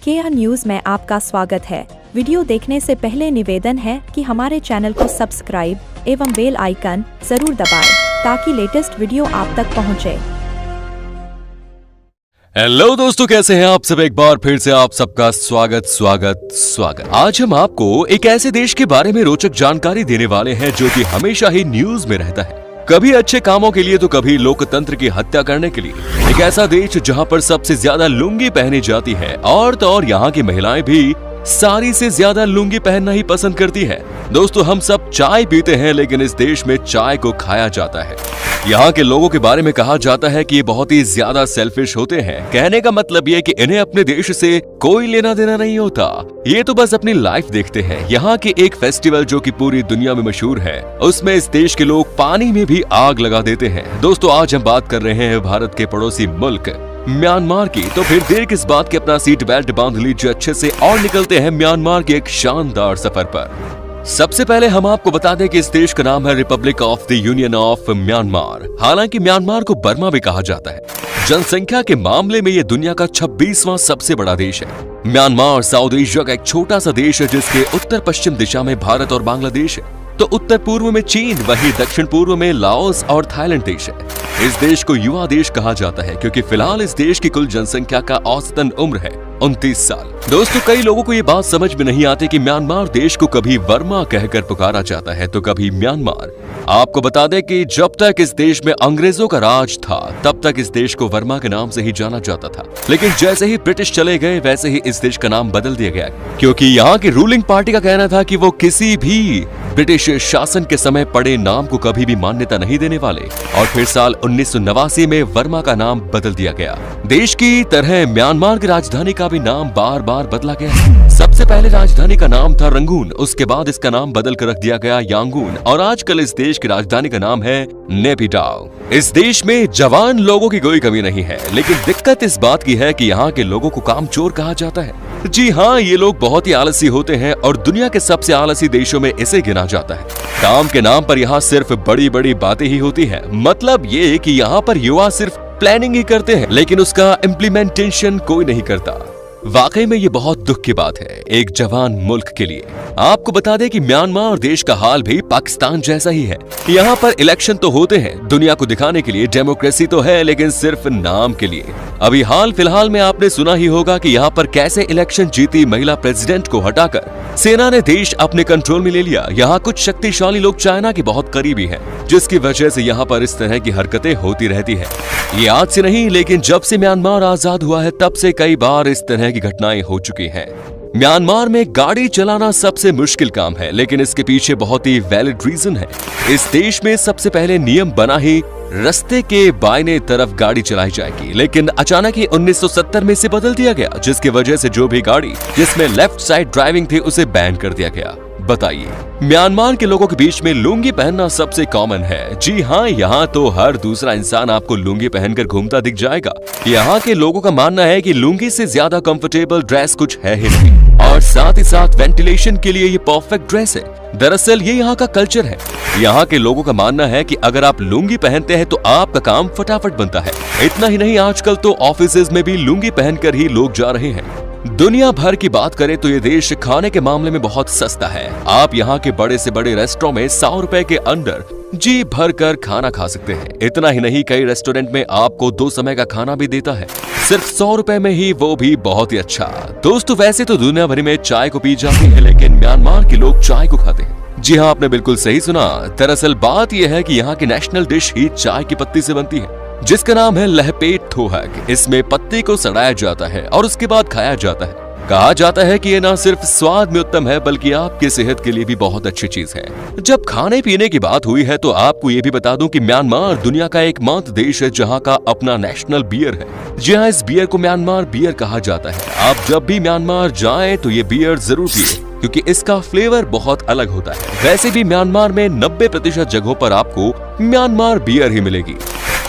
KR news में आपका स्वागत है। वीडियो देखने से पहले निवेदन है कि हमारे चैनल को सब्सक्राइब एवं बेल आइकन जरूर दबाएं ताकि लेटेस्ट वीडियो आप तक पहुंचे। हेलो दोस्तों, कैसे हैं आप सब। एक बार फिर से आप सबका स्वागत। आज हम आपको एक ऐसे देश के बारे में रोचक जानकारी देने वाले हैं जो कि हमेशा ही न्यूज में रहता है, कभी अच्छे कामों के लिए तो कभी लोकतंत्र की हत्या करने के लिए। एक ऐसा देश जहां पर सबसे ज्यादा लुंगी पहनी जाती है और तो और यहाँ की महिलाएं भी साड़ी से ज्यादा लुंगी पहनना ही पसंद करती है। दोस्तों, हम सब चाय पीते हैं लेकिन इस देश में चाय को खाया जाता है। यहाँ के लोगों के बारे में कहा जाता है कि ये बहुत ही ज्यादा सेल्फिश होते हैं। कहने का मतलब ये कि इन्हें अपने देश से कोई लेना देना नहीं होता, ये तो बस अपनी लाइफ देखते हैं। यहाँ के एक फेस्टिवल जो कि पूरी दुनिया में मशहूर है, उसमें इस देश के लोग पानी में भी आग लगा देते हैं। दोस्तों, आज हम बात कर रहे हैं भारत के पड़ोसी मुल्क म्यांमार की। तो फिर देर किस बात की, अपना सीट बेल्ट बांध लीजिए अच्छे से और निकलते हैं म्यांमार के एक शानदार सफर पर। सबसे पहले हम आपको बता दें कि इस देश का नाम है Republic of the union of Myanmar. हालांकि म्यांमार को बर्मा भी कहा जाता है। जनसंख्या के मामले में ये दुनिया का 26वां सबसे बड़ा देश है। म्यांमार साउथ एशिया का एक छोटा सा देश है जिसके उत्तर पश्चिम दिशा में भारत और बांग्लादेश है, तो उत्तर पूर्व में चीन, वहीं दक्षिण पूर्व में लाओस और थाईलैंड देश है। इस देश को युवा देश कहा जाता है क्योंकि फिलहाल इस देश की कुल जनसंख्या का औसतन उम्र है 29 साल। दोस्तों, कई लोगों को ये बात समझ में नहीं आती कि म्यांमार देश को कभी वर्मा कहकर पुकारा जाता है तो कभी म्यांमार। आपको बता दें कि जब तक इस देश में अंग्रेजों का राज था तब तक इस देश को वर्मा के नाम से ही जाना जाता था, लेकिन जैसे ही ब्रिटिश चले गए वैसे ही इस देश का नाम बदल दिया गया, क्योंकि यहाँ की रूलिंग पार्टी का कहना था कि वो किसी भी ब्रिटिश शासन के समय पड़े नाम को कभी भी मान्यता नहीं देने वाले। और फिर साल 1989 में वर्मा का नाम बदल दिया गया। देश की तरह म्यांमार की राजधानी का भी नाम बार बार बदला गया। सबसे पहले राजधानी का नाम था रंगून, उसके बाद इसका नाम बदल कर रख दिया गया यांगून, और आजकल इस देश की राजधानी का नाम है नेपिडाउ। इस देश में जवान लोगों की कोई कमी नहीं है, लेकिन दिक्कत इस बात की है कि यहाँ के लोगों को कामचोर कहा जाता है। जी हाँ, ये लोग बहुत ही आलसी होते हैं और दुनिया के सबसे आलसी देशों में इसे गिना जाता है। काम के नाम पर यहाँ सिर्फ बड़ी बड़ी बातें ही होती है। मतलब ये कि यहाँ पर युवा सिर्फ प्लानिंग ही करते हैं लेकिन उसका इम्प्लीमेंटेशन कोई नहीं करता। वाकई में ये बहुत दुख की बात है एक जवान मुल्क के लिए। आपको बता दें कि म्यांमार देश का हाल भी पाकिस्तान जैसा ही है। यहाँ पर इलेक्शन तो होते हैं दुनिया को दिखाने के लिए, डेमोक्रेसी तो है लेकिन सिर्फ नाम के लिए। अभी हाल फिलहाल में आपने सुना ही होगा कि यहाँ पर कैसे इलेक्शन जीती महिला प्रेसिडेंट को हटाकर सेना ने देश अपने कंट्रोल में ले लिया। यहाँ कुछ शक्तिशाली लोग चाइना के बहुत करीबी हैं, जिसकी वजह से यहाँ पर इस तरह की हरकतें होती रहती है। ये आज से नहीं, लेकिन जब से म्यांमार आजाद हुआ है तब से कई बार इस तरह की घटनाएं हो चुकी हैं। म्यांमार में गाड़ी चलाना सबसे मुश्किल काम है, लेकिन इसके पीछे बहुत ही वैलिड रीजन है। इस देश में सबसे पहले नियम बना ही रास्ते के बाईं तरफ गाड़ी चलाई जाएगी, लेकिन अचानक ही 1970 में इसे बदल दिया गया, जिसकी वजह से जो भी गाड़ी जिसमें लेफ्ट साइड ड्राइविंग थी उसे बैन कर दिया गया। बताइए, म्यांमार के लोगों के बीच में लुंगी पहनना सबसे कॉमन है। जी हाँ, यहाँ तो हर दूसरा इंसान आपको लुंगी पहनकर घूमता दिख जाएगा। यहाँ के लोगों का मानना है कि लुंगी से ज्यादा कंफर्टेबल ड्रेस कुछ है ही नहीं, और साथ ही साथ वेंटिलेशन के लिए ये परफेक्ट ड्रेस है। दरअसल ये यहाँ का कल्चर है। यहाँ के लोगों का मानना है कि अगर आप लुंगी पहनते हैं तो आपका काम फटाफट बनता है। इतना ही नहीं, आजकल तो ऑफिसेज में भी लुंगी पहनकर ही लोग जा रहे हैं। दुनिया भर की बात करें तो ये देश खाने के मामले में बहुत सस्ता है। आप यहाँ के बड़े से बड़े रेस्टोरेंट में 100 रुपए के अंदर जी भर कर खाना खा सकते हैं। इतना ही नहीं, कई रेस्टोरेंट में आपको 2 समय का खाना भी देता है, सिर्फ 100 रुपए में ही, वो भी बहुत ही अच्छा। दोस्तों, वैसे तो दुनिया भर में चाय को पी जाती है, लेकिन म्यांमार के लोग चाय को खाते हैं। जी हाँ, आपने बिल्कुल सही सुना। दरअसल बात यह है कि यहाँ की नेशनल डिश ही चाय की पत्ती से बनती है, जिसका नाम है लहपेट थोहक। इसमें पत्ती को सड़ाया जाता है और उसके बाद खाया जाता है। कहा जाता है कि ये ना सिर्फ स्वाद में उत्तम है बल्कि आपकी सेहत के लिए भी बहुत अच्छी चीज है। जब खाने पीने की बात हुई है तो आपको ये भी बता दूं कि म्यांमार दुनिया का एकमात्र देश है जहां का अपना नेशनल बियर है। जी हाँ, इस बियर को म्यांमार बियर कहा जाता है। आप जब भी म्यांमार जाएं तो ये बियर जरूर पिए, क्योंकि इसका फ्लेवर बहुत अलग होता है। वैसे भी म्यांमार में 90% जगहों पर आपको म्यांमार बियर ही मिलेगी।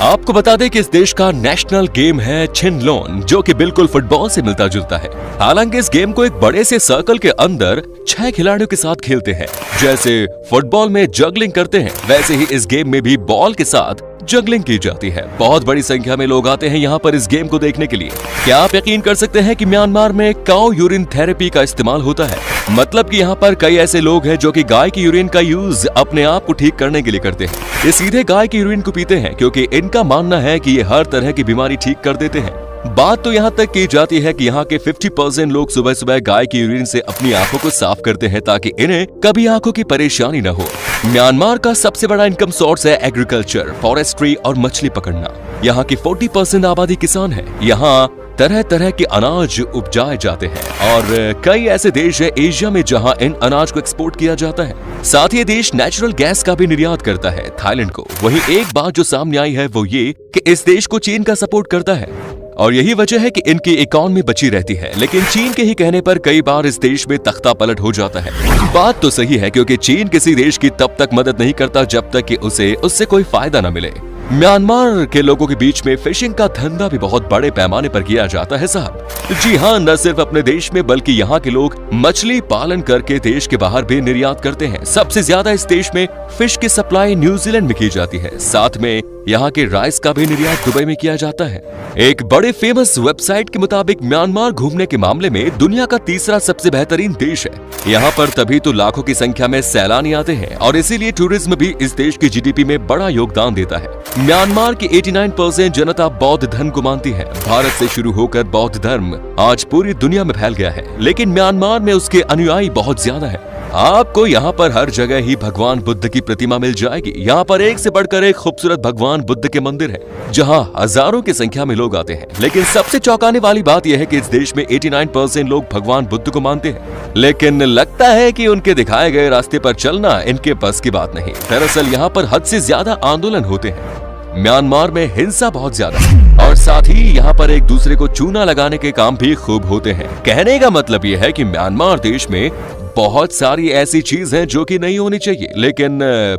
आपको बता दें कि इस देश का नेशनल गेम है छिनलोन, जो कि बिल्कुल फुटबॉल से मिलता जुलता है। हालांकि इस गेम को एक बड़े से सर्कल के अंदर 6 खिलाड़ियों के साथ खेलते हैं। जैसे फुटबॉल में जगलिंग करते हैं, वैसे ही इस गेम में भी बॉल के साथ जंगलिंग की जाती है। बहुत बड़ी संख्या में लोग आते हैं यहाँ पर इस गेम को देखने के लिए। क्या आप यकीन कर सकते हैं कि म्यांमार में काऊ यूरिन थेरेपी का इस्तेमाल होता है? मतलब कि यहाँ पर कई ऐसे लोग हैं जो कि गाय की यूरिन का यूज अपने आप को ठीक करने के लिए करते हैं। ये सीधे गाय की यूरिन को पीते हैं क्योंकि इनका मानना है कि ये हर तरह की बीमारी ठीक कर देते हैं। बात तो यहाँ तक की जाती है कि यहाँ के 50% लोग सुबह सुबह गाय की यूरिन से अपनी आंखों को साफ करते हैं ताकि इन्हें कभी आंखों की परेशानी न हो। म्यांमार का सबसे बड़ा इनकम सोर्स है एग्रीकल्चर, फॉरेस्ट्री और मछली पकड़ना। यहाँ की 40% आबादी किसान है। यहाँ तरह तरह के अनाज उपजाए जाते हैं और कई ऐसे देश है एशिया में जहां इन अनाज को एक्सपोर्ट किया जाता है। साथ ही ये देश नेचुरल गैस का भी निर्यात करता है थाईलैंड को। वहीं एक बात जो सामने आई है वो ये कि इस देश को चीन का सपोर्ट करता है और यही वजह है कि इनकी इकोनॉमी बची रहती है। लेकिन चीन के ही कहने पर कई बार इस देश में तख्ता पलट हो जाता है। बात तो सही है क्योंकि चीन किसी देश की तब तक मदद नहीं करता जब तक कि उसे उससे कोई फायदा न मिले। म्यांमार के लोगों के बीच में फिशिंग का धंधा भी बहुत बड़े पैमाने पर किया जाता है साहब। जी हाँ, न सिर्फ अपने देश में बल्कि यहाँ के लोग मछली पालन करके देश के बाहर भी निर्यात करते हैं। सबसे ज्यादा इस देश में फिश की सप्लाई न्यूजीलैंड में की जाती है। साथ में यहाँ के राइस का भी निर्यात दुबई में किया जाता है। एक बड़े फेमस वेबसाइट के मुताबिक म्यांमार घूमने के मामले में दुनिया का तीसरा सबसे बेहतरीन देश है। यहाँ पर तभी तो लाखों की संख्या में सैलानी आते हैं और इसीलिए टूरिज्म भी इस देश की जीडीपी में बड़ा योगदान देता है। म्यांमार की 89% जनता बौद्ध धर्म को मानती है। भारत से शुरू होकर बौद्ध धर्म आज पूरी दुनिया में फैल गया है, लेकिन म्यांमार में उसके अनुयायी बहुत ज्यादा है। आपको यहाँ पर हर जगह ही भगवान बुद्ध की प्रतिमा मिल जाएगी। यहाँ पर एक से बढ़कर एक खूबसूरत भगवान बुद्ध के मंदिर है जहाँ हजारों की संख्या में लोग आते हैं। लेकिन सबसे चौंकाने वाली बात यह है कि इस देश में 89% लोग भगवान बुद्ध को मानते हैं, लेकिन लगता है कि उनके दिखाए गए रास्ते पर चलना इनके बस की बात नहीं। दरअसल यहाँ पर हद से ज्यादा आंदोलन होते हैं। म्यांमार में हिंसा बहुत ज्यादा है और साथ ही यहाँ पर एक दूसरे को चूना लगाने के काम भी खूब होते हैं। कहने का मतलब ये है कि म्यांमार देश में बहुत सारी ऐसी चीज हैं जो कि नहीं होनी चाहिए, लेकिन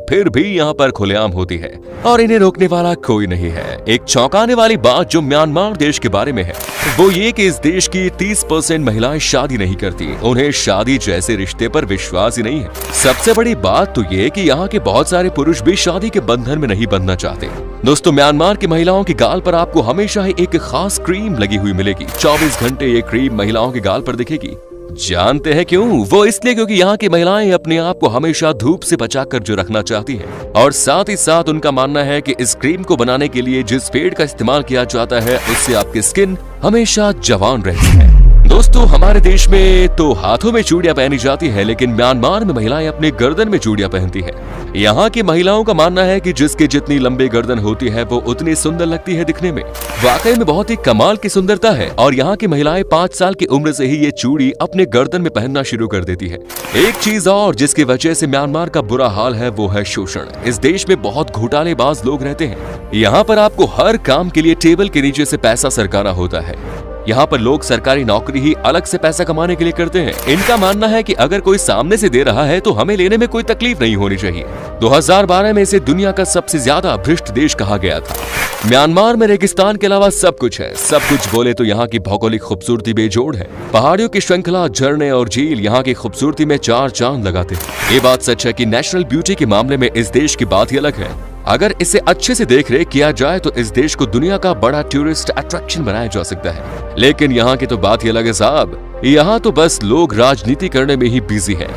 फिर भी यहाँ पर खुलेआम होती है और इन्हें रोकने वाला कोई नहीं है। एक चौंकाने वाली बात जो म्यांमार देश के बारे में है वो ये कि इस देश की 30% महिलाएं शादी नहीं करती। उन्हें शादी जैसे रिश्ते पर विश्वास ही नहीं है। सबसे बड़ी बात तो ये कि यहाँ के बहुत सारे पुरुष भी शादी के बंधन में नहीं बंधना चाहते। दोस्तों, म्यांमार की महिलाओं के गाल पर आपको हमेशा ही एक खास क्रीम लगी हुई मिलेगी। 24 घंटे ये क्रीम महिलाओं के गाल पर दिखेगी। जानते हैं क्यों? वो इसलिए क्योंकि यहाँ की महिलाएं अपने आप को हमेशा धूप से बचाकर जो रखना चाहती हैं और साथ ही साथ उनका मानना है कि इस क्रीम को बनाने के लिए जिस पेड़ का इस्तेमाल किया जाता है उससे आपकी स्किन हमेशा जवान रहती है। दोस्तों, हमारे देश में तो हाथों में चूड़ियां पहनी जाती है, लेकिन म्यांमार में महिलाएं अपने गर्दन में चूड़ियां पहनती हैं। यहाँ की महिलाओं का मानना है कि जिसकी जितनी लंबी गर्दन होती है वो उतनी सुंदर लगती है दिखने में। वाकई में बहुत ही कमाल की सुंदरता है और यहाँ की महिलाएं 5 साल की उम्र से ही ये चूड़ी अपने गर्दन में पहनना शुरू कर देती है। एक चीज और जिसकी वजह से म्यांमार का बुरा हाल है वो है शोषण। इस देश में बहुत घोटालेबाज लोग रहते हैं। यहाँ पर आपको हर काम के लिए टेबल के नीचे से पैसा सरकाना होता है। यहाँ पर लोग सरकारी नौकरी ही अलग से पैसा कमाने के लिए करते हैं। इनका मानना है कि अगर कोई सामने से दे रहा है तो हमें लेने में कोई तकलीफ नहीं होनी चाहिए। 2012 में इसे दुनिया का सबसे ज्यादा भ्रष्ट देश कहा गया था। म्यांमार में रेगिस्तान के अलावा सब कुछ है। सब कुछ बोले तो यहाँ की भौगोलिक खूबसूरती बेजोड़ है। पहाड़ियों की श्रृंखला, झरने और झील यहाँ की खूबसूरती में 4 चांद लगाते हैं। ये बात सच है कि नेशनल ब्यूटी के मामले में इस देश की बात ही अलग है। अगर इसे अच्छे से देख रेख किया जाए तो इस देश को दुनिया का बड़ा टूरिस्ट अट्रैक्शन बनाया जा सकता है। लेकिन यहाँ की तो बात ही अलग है साहब। यहाँ तो बस लोग राजनीति करने में ही बिजी है।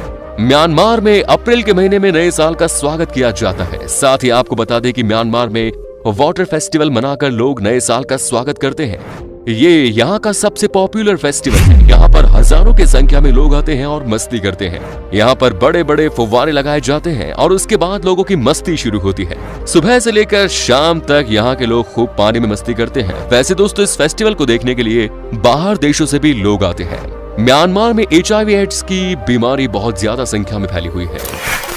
म्यांमार में अप्रैल के महीने में नए साल का स्वागत किया जाता है। साथ ही आपको बता दें कि म्यांमार में वाटर फेस्टिवल मनाकर लोग नए साल का स्वागत करते हैं। ये यहाँ का सबसे पॉपुलर फेस्टिवल है। यहाँ पर हजारों की संख्या में लोग आते हैं और मस्ती करते हैं। यहाँ पर बड़े बड़े फुव्वारे लगाए जाते हैं और उसके बाद लोगों की मस्ती शुरू होती है। सुबह से लेकर शाम तक यहाँ के लोग खूब पानी में मस्ती करते हैं। वैसे दोस्तों, इस फेस्टिवल को देखने के लिए बाहर देशों से भी लोग आते हैं। म्यांमार में HIV एड्स की बीमारी बहुत ज्यादा संख्या में फैली हुई है।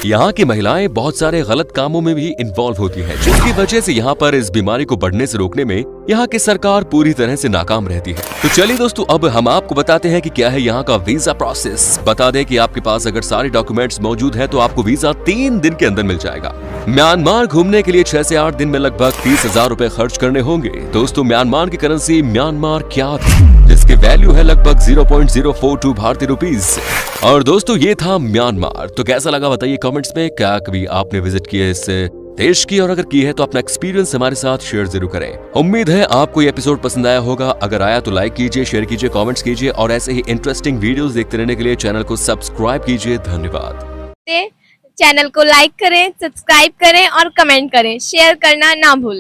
यहाँ की महिलाएं बहुत सारे गलत कामों में भी इन्वॉल्व होती हैं, जिसकी वजह से यहाँ पर इस बीमारी को बढ़ने से रोकने में यहाँ की सरकार पूरी तरह से नाकाम रहती है। तो चलिए दोस्तों, अब हम आपको बताते हैं कि क्या है यहाँ का वीजा प्रोसेस। बता दें कि आपके पास अगर सारे डॉक्यूमेंट्स मौजूद हैं तो आपको वीजा 3 दिन के अंदर मिल जाएगा। म्यांमार घूमने के लिए 6 से 8 दिन में लगभग 30,000 रुपए खर्च करने होंगे। दोस्तों, म्यांमार की करेंसी म्यांमार क्यात है, जिसकी वैल्यू है लगभग 0.042 भारतीय रुपीज। और दोस्तों, ये था म्यांमार। तो कैसा लगा बताइए कमेंट्स में। क्या कभी आपने विजिट किया इस देश की, और अगर की है तो अपना एक्सपीरियंस हमारे साथ शेयर जरूर करें। उम्मीद है आपको ये एपिसोड पसंद आया होगा। अगर आया तो लाइक कीजिए, शेयर कीजिए, कमेंट्स कीजिए और ऐसे ही इंटरेस्टिंग वीडियोस देखते रहने के लिए चैनल को सब्सक्राइब कीजिए। धन्यवाद। चैनल को लाइक करें, सब्सक्राइब करें और कमेंट करें, शेयर करना ना भूलें।